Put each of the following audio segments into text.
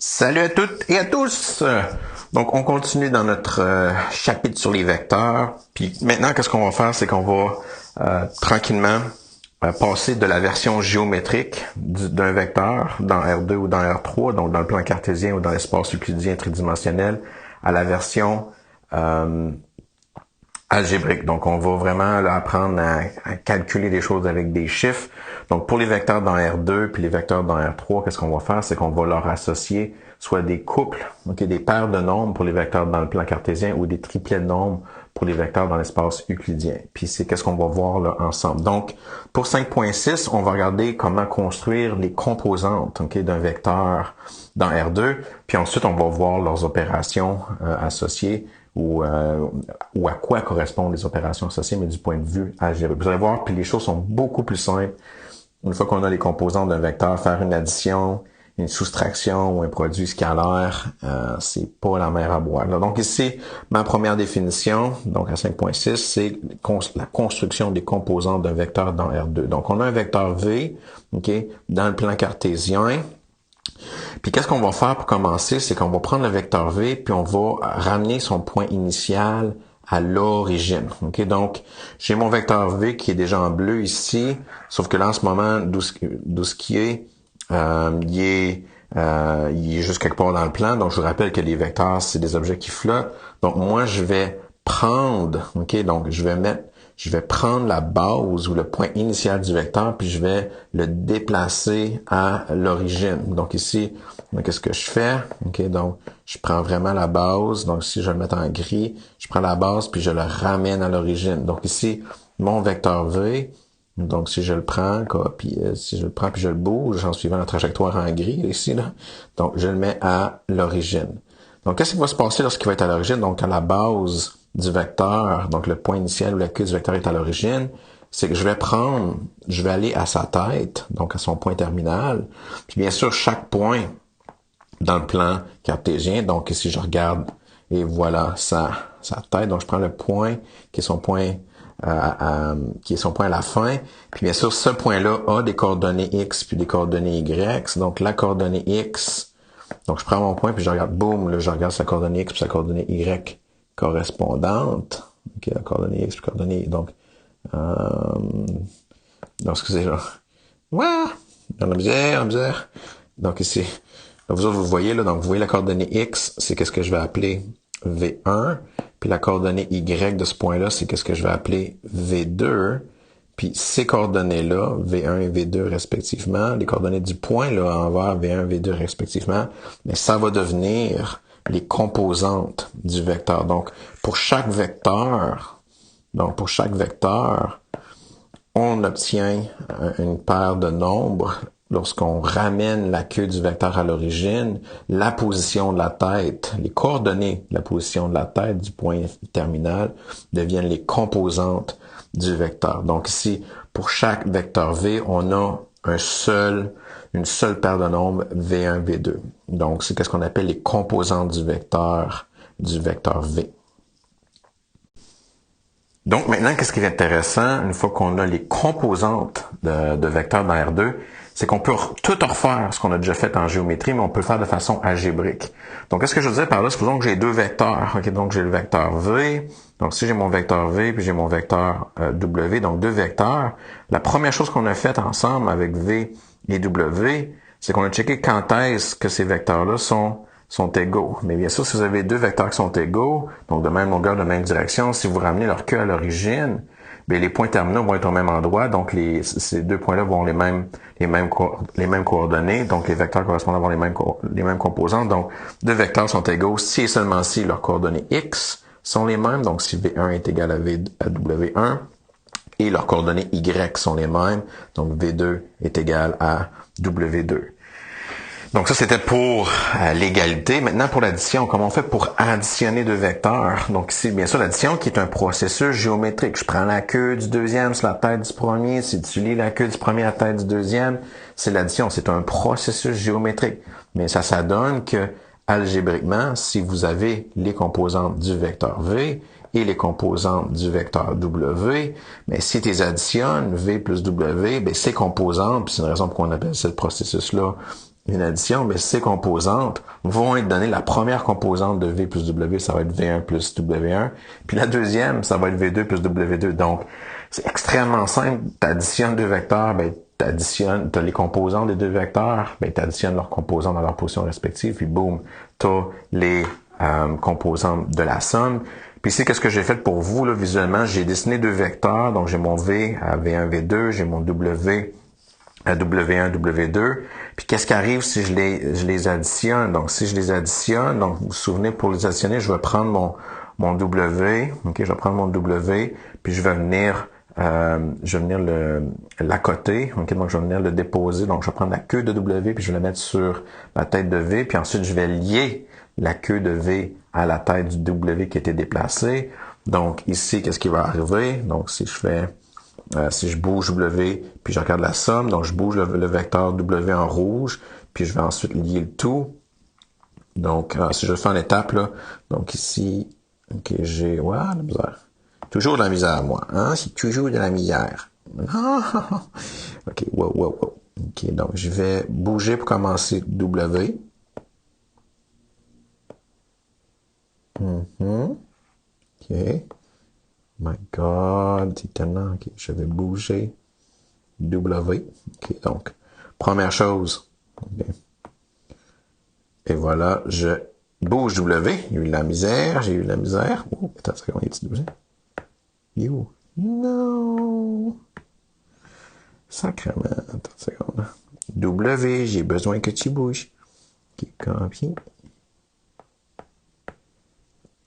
Salut à toutes et à tous! Donc, on continue dans notre chapitre sur les vecteurs. Puis maintenant, qu'est-ce qu'on va faire? C'est qu'on va tranquillement passer de la version géométrique d'un vecteur dans R2 ou dans R3, donc dans le plan cartésien ou dans l'espace euclidien tridimensionnel, à la version algébrique. Donc, on va vraiment là, apprendre à calculer les choses avec des chiffres. Donc, pour les vecteurs dans R2 puis les vecteurs dans R3, qu'est-ce qu'on va faire? C'est qu'on va leur associer soit des couples, des paires de nombres pour les vecteurs dans le plan cartésien ou des triplets de nombres pour les vecteurs dans l'espace euclidien. Puis, c'est qu'est-ce qu'on va voir là ensemble. Donc, pour 5.6, on va regarder comment construire les composantes d'un vecteur dans R2. Puis ensuite, on va voir leurs opérations associées ou à quoi correspondent les opérations associées, mais du point de vue algébrique. Vous allez voir, puis les choses sont beaucoup plus simples. Une fois qu'on a les composantes d'un vecteur, faire une addition, une soustraction ou un produit scalaire, c'est pas la mer à boire. Là. Donc ici, ma première définition, donc à 5.6, c'est la construction des composantes d'un vecteur dans R2. Donc on a un vecteur V, dans le plan cartésien. Puis qu'est-ce qu'on va faire pour commencer? C'est qu'on va prendre le vecteur V, puis on va ramener son point initial à l'origine. Donc, j'ai mon vecteur V qui est déjà en bleu ici, sauf que là, en ce moment, d'où ce qui est, il est juste quelque part dans le plan. Donc, je vous rappelle que les vecteurs, c'est des objets qui flottent. Donc, moi, je vais prendre, donc je vais prendre la base ou le point initial du vecteur, puis je vais le déplacer à l'origine. Donc ici, qu'est-ce que je fais? Donc, je prends vraiment la base. Donc si je vais le mettre en gris, je prends la base, puis je le ramène à l'origine. Donc ici, mon vecteur V, donc si je le prends, puis si je le prends, puis je le bouge en suivant la trajectoire en gris, ici, là, donc je le mets à l'origine. Donc, qu'est-ce qui va se passer lorsqu'il va être à l'origine? Donc, à la base du vecteur, donc le point initial où la queue du vecteur est à l'origine, c'est que je vais aller à sa tête, donc à son point terminal. Puis bien sûr, chaque point dans le plan cartésien, donc ici je regarde et voilà sa tête. Donc, je prends le point qui est son point à la fin. Puis bien sûr, ce point-là a des coordonnées X puis des coordonnées Y. Donc, la coordonnée X, donc je prends mon point puis je regarde, boum, là, je regarde sa coordonnée X puis sa coordonnée Y correspondante. La coordonnée X puis coordonnée, donc excusez, genre, dans la misère. Donc ici, là, vous voyez, là, donc vous voyez la coordonnée X, c'est qu'est-ce que je vais appeler V1, puis la coordonnée Y de ce point-là, c'est qu'est-ce que je vais appeler V2, puis ces coordonnées-là, V1 et V2 respectivement, les coordonnées du point là envers V1 et V2 respectivement, mais ça va devenir les composantes du vecteur. Donc, pour chaque vecteur, on obtient une paire de nombres lorsqu'on ramène la queue du vecteur à l'origine, la position de la tête, les coordonnées de la position de la tête du point terminal deviennent les composantes du vecteur. Donc ici, pour chaque vecteur V, on a une seule paire de nombres V1, V2. Donc, c'est ce qu'on appelle les composantes du vecteur V. Donc, maintenant, qu'est-ce qui est intéressant, une fois qu'on a les composantes de vecteurs dans R2, c'est qu'on peut tout refaire ce qu'on a déjà fait en géométrie, mais on peut le faire de façon algébrique. Donc, qu'est-ce que je veux dire par là? Supposons que j'ai deux vecteurs. Donc, j'ai le vecteur V. Donc, si j'ai mon vecteur V, puis j'ai mon vecteur W, donc deux vecteurs, la première chose qu'on a faite ensemble avec V et W, c'est qu'on a checké quand est-ce que ces vecteurs-là sont égaux. Mais bien sûr, si vous avez deux vecteurs qui sont égaux, donc de même longueur, de même direction, si vous ramenez leur queue à l'origine, bien, les points terminaux vont être au même endroit, donc ces deux points-là vont les mêmes coordonnées, donc les vecteurs correspondants vont les mêmes composantes. Donc, deux vecteurs sont égaux si et seulement si leurs coordonnées X sont les mêmes, donc si V1 est égal à W1, et leurs coordonnées Y sont les mêmes, donc V2 est égal à W2. Donc ça, c'était pour l'égalité. Maintenant, pour l'addition, comment on fait pour additionner deux vecteurs? Donc ici, bien sûr, l'addition qui est un processus géométrique. Je prends la queue du deuxième sur la tête du premier. Si tu lis la queue du premier à la tête du deuxième, c'est l'addition. C'est un processus géométrique. Mais ça donne que, algébriquement, si vous avez les composantes du vecteur V et les composantes du vecteur W, mais si tu les additionnes, V plus W, ces composantes, puis c'est une raison pour qu'on appelle ce processus-là une addition, mais ces composantes vont être données. La première composante de V plus W, ça va être V1 plus W1. Puis la deuxième, ça va être V2 plus W2. Donc, c'est extrêmement simple. Tu additionnes deux vecteurs, ben, tu as les composantes des deux vecteurs, ben, tu additionnes leurs composantes dans leur position respective, puis boum, tu as les composantes de la somme. Puis ici, qu'est-ce que j'ai fait pour vous, là, visuellement? J'ai dessiné deux vecteurs, donc j'ai mon V à V1, V2, j'ai mon W à W1, W2. Puis qu'est-ce qui arrive si je les additionne? Donc, si je les additionne, donc vous vous souvenez, pour les additionner, je vais prendre mon W, ok, je vais prendre mon W, puis je vais venir l'accoter, ok, donc je vais venir le déposer, donc je vais prendre la queue de W, puis je vais la mettre sur la tête de V, puis ensuite je vais lier la queue de V à la tête du W qui a été déplacée. Donc ici, qu'est-ce qui va arriver? Donc si je bouge W, puis je regarde la somme, donc je bouge le vecteur W en rouge, puis je vais ensuite lier le tout. Donc, si je le fais en étapes, là, donc ici, ok, j'ai, la misère. Toujours de la misère, moi, hein, c'est toujours de la misère. Ok, wow. Ok, donc je vais bouger pour commencer W. Ok. My God, c'est tellement, ok, je vais bouger W. Ok, donc, première chose, ok. Et voilà, je bouge W. J'ai eu de la misère. Oh, attends, ça comment est-il bougé? You. Non. Sacrément. Attends une seconde. W, j'ai besoin que tu bouges. Ok, copier.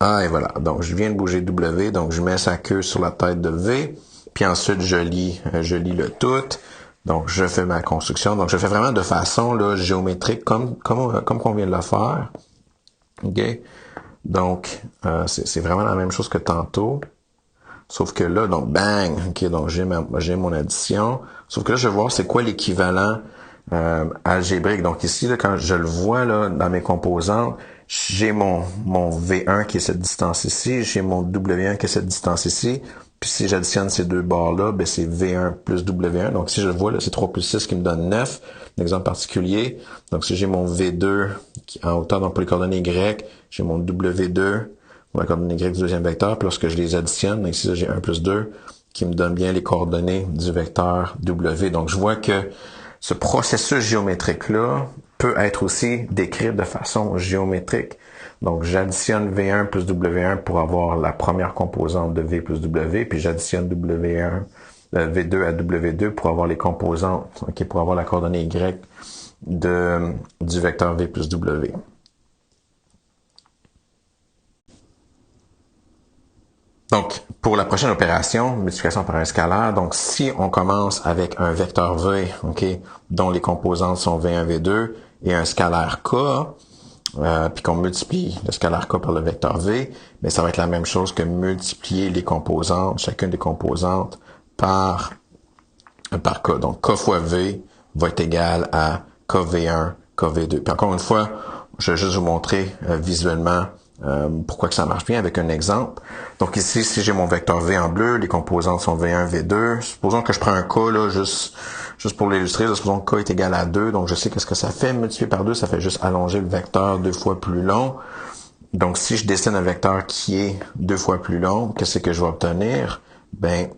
Ah, et voilà. Donc, je viens de bouger W. Donc, je mets sa queue sur la tête de V. Puis ensuite, je lis le tout. Donc, je fais ma construction. Donc, je fais vraiment de façon là, géométrique, comme qu'on vient de le faire. OK? Donc, c'est vraiment la même chose que tantôt. Sauf que là, donc, bang! OK, donc j'ai mon addition. Sauf que là, je vais voir c'est quoi l'équivalent algébrique. Donc ici, là, quand je le vois là, dans mes composantes, j'ai mon V1 qui est cette distance ici, j'ai mon W1 qui est cette distance ici. Puis si j'additionne ces deux barres-là, ben c'est V1 plus W1. Donc si je le vois, là, c'est 3 plus 6 qui me donne 9. Un exemple particulier. Donc si j'ai mon V2 qui en hauteur, donc pour les coordonnées Y, j'ai mon W2 pour la coordonnée Y du deuxième vecteur. Puis lorsque je les additionne, donc ici j'ai 1 plus 2 qui me donne bien les coordonnées du vecteur W. Donc je vois que ce processus géométrique-là peut être aussi décrit de façon géométrique. Donc, j'additionne V1 plus W1 pour avoir la première composante de V plus W, puis j'additionne W1, V2 à W2 pour avoir les composantes, ok, pour avoir la coordonnée Y du vecteur V plus W. Donc, pour la prochaine opération, multiplication par un scalaire, donc si on commence avec un vecteur V, ok, dont les composantes sont V1, V2, et un scalaire K, puis qu'on multiplie le scalaire K par le vecteur V, mais ça va être la même chose que multiplier les composantes, chacune des composantes, par K. Donc, K fois V va être égal à KV1, KV2. Puis encore une fois, je vais juste vous montrer visuellement pourquoi que ça marche bien avec un exemple. Donc ici, si j'ai mon vecteur V en bleu, les composantes sont V1, V2. Supposons que je prends un K là, juste pour l'illustrer, supposons que K est égal à 2, donc je sais qu'est-ce que ça fait. Multiplié par 2, ça fait juste allonger le vecteur 2 fois plus long. Donc si je dessine un vecteur qui est 2 fois plus long, qu'est-ce que je vais obtenir? Ben,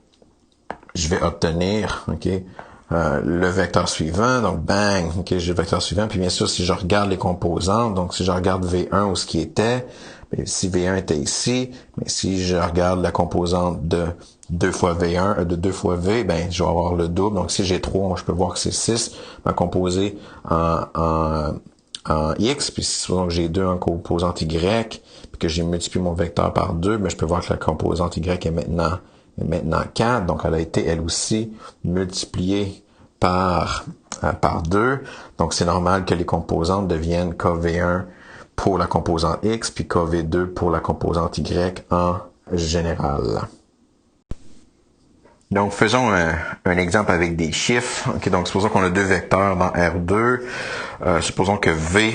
je vais obtenir, ok, le vecteur suivant, donc bang, ok, j'ai le vecteur suivant, puis bien sûr, si je regarde les composantes, donc si je regarde V1 où ce qui était, bien, si V1 était ici, mais si je regarde la composante de 2 fois V1, de 2 fois V, ben, je vais avoir le double, donc si j'ai 3, moi, je peux voir que c'est 6, ma composée en X, puis si supposons que j'ai 2 en composante Y, puis que j'ai multiplié mon vecteur par 2, ben, je peux voir que la composante Y est maintenant 4, donc elle a été elle aussi multipliée par 2. Donc c'est normal que les composantes deviennent KV1 pour la composante X, puis KV2 pour la composante Y en général. Donc faisons un exemple avec des chiffres. Okay, donc supposons qu'on a deux vecteurs dans R2. Supposons que V,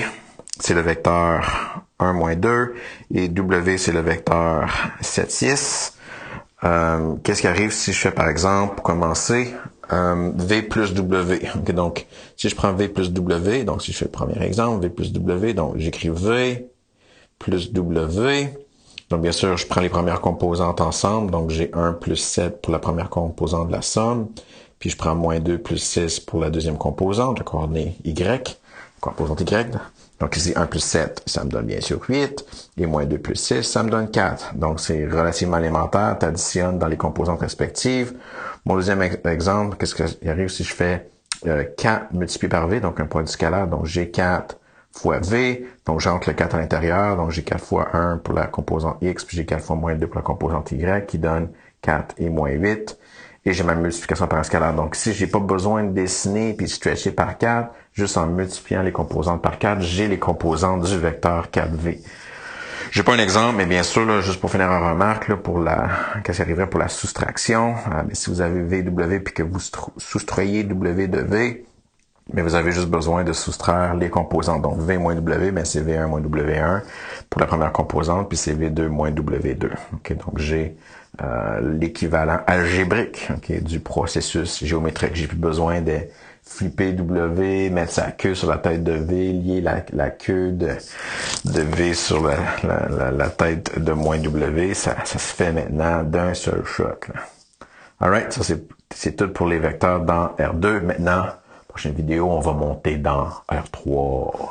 c'est le vecteur 1, moins 2, et W, c'est le vecteur 7, 6. Qu'est-ce qui arrive si je fais, par exemple, pour commencer, V plus W. Okay, donc, si je prends V plus W, donc si je fais le premier exemple, V plus W, donc j'écris V plus W. Donc, bien sûr, je prends les premières composantes ensemble. Donc, j'ai 1 plus 7 pour la première composante de la somme. Puis, je prends moins 2 plus 6 pour la deuxième composante, la coordonnée Y, composante Y. Donc, ici, 1 plus 7, ça me donne bien sûr 8. Et moins 2 plus 6, ça me donne 4. Donc, c'est relativement élémentaire. Tu additionnes dans les composantes respectives. Mon deuxième exemple, qu'est-ce qui arrive si je fais 4 multiplié par V, donc un point du scalaire. Donc, j'ai 4 fois V, donc j'entre le 4 à l'intérieur, donc j'ai 4 fois 1 pour la composante X, puis j'ai 4 fois moins 2 pour la composante Y, qui donne 4 et moins 8. Et j'ai ma multiplication par un scalaire. Donc ici, j'ai pas besoin de dessiner puis de stretcher par 4, juste en multipliant les composantes par 4, j'ai les composantes du vecteur 4V. J'ai pas un exemple, mais bien sûr, là, juste pour finir en remarque, là, qu'est-ce qui arriverait pour la soustraction, mais si vous avez VW puis que vous soustrayez W de V, mais vous avez juste besoin de soustraire les composantes. Donc, V moins W, mais c'est V1 moins W1 pour la première composante, puis c'est V2 moins W2. Okay, donc, j'ai l'équivalent algébrique du processus géométrique. J'ai plus besoin de flipper W, mettre sa queue sur la tête de V, lier la queue de V sur la tête de moins W. Ça se fait maintenant d'un seul shot. Là. Alright, ça c'est tout pour les vecteurs dans R2. Maintenant, prochaine vidéo, on va monter dans R3.